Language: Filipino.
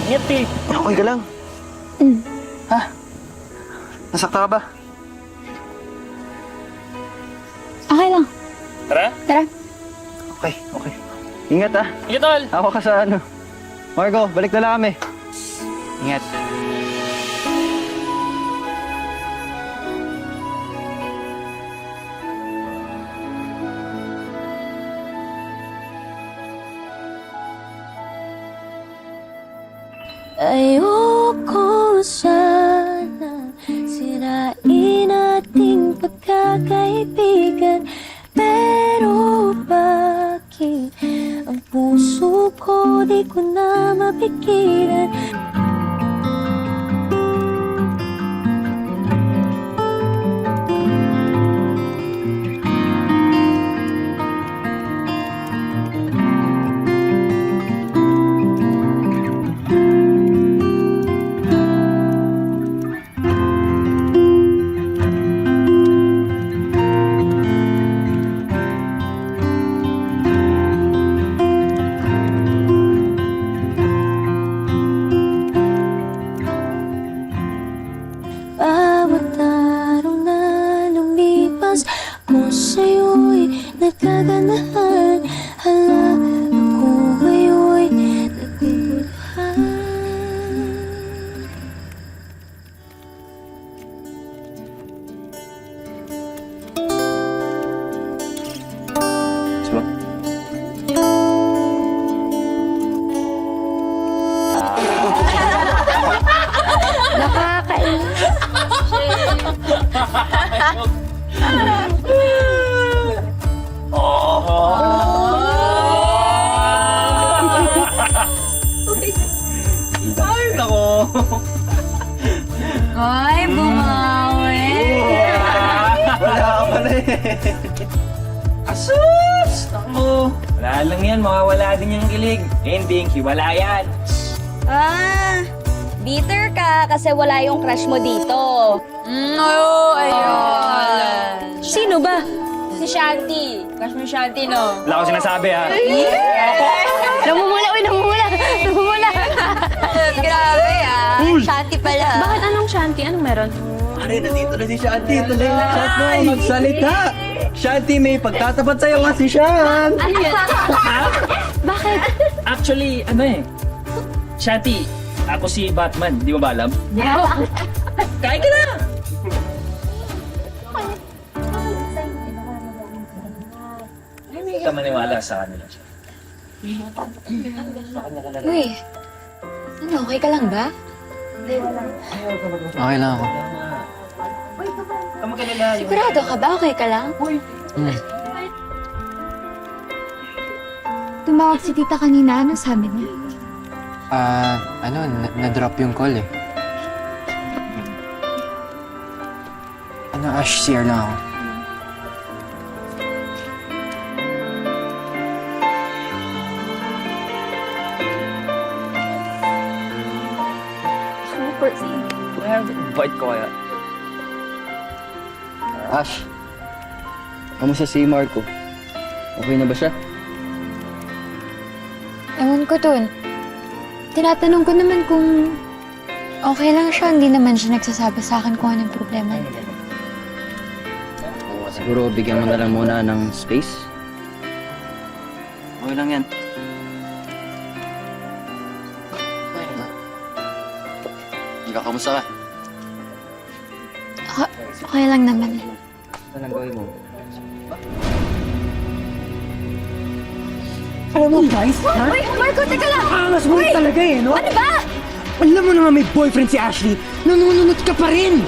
Ingat eh. Okay ka lang? Ha? Nasakta ka ba? Okay lang. Tara. Tara. Okay, okay. Ingat ah. Ingat, tol. Ako ka sa ano. Margo, balik na lang kami. Ingat. Ayoko sana sirain ating pagkakaibigan. Pero bakit ang puso ko di ko na mapigilan? Bawat araw na lumipas, ako sa'yo'y nagkaganahan. Hala, ako ngayon'y naguguluhan. Diba? Nakakainis. Ay, nako. Ay, bumawi. Wala ka pala eh. Asus! Ako. Wala lang yan, mawawala din yung kilig. Ending, hiwala yan. Bitter ka kasi wala yung crush mo dito. Ayun. Sino ba? Si Shanti. Crush mo yung Shanti, no? Wala ko sinasabi ha. Namumula, uy, namumula. Namumula. Grabe, ah. Shanti pala. Bakit anong Shanti? Anong meron? Pare, nandito na si Shanti. Tuloy na chat mo. Magsalita. Shanti, may pagtatapat sa'yo nga si Shan. Ano yun? Bakit? Actually, ano eh. Shanti, ako si Batman. Di mo ba alam? Kain ka na! Hindi ka maniwala sa kanila. Uy, ano, okay ka lang ba? Okay lang ako. Tama ka nila. Sigurado ka ba? Okay ka lang? Tumawag si tita kanina. Ano sabi niya? Na-drop yung call eh. Ash, CR lang ako. Bait ko kaya. Ash, kamusta si Marco? Okay na ba siya? Ewan ko dun. Tinatanong ko naman kung okay lang siya. Hindi naman siya nagsasabi sa akin kung anong problema niya. Siguro bigyan mo na lang muna ng space. Okay lang yan. Ikaw, kamusta ka? Okay lang naman. Ano lang gawin mo? Alam mo, guys, ha? Uy, Marco, teka lang! Angas mo talaga eh, no? Ano ba? Alam mo na nga may boyfriend si Ashley, nanununod ka pa rin!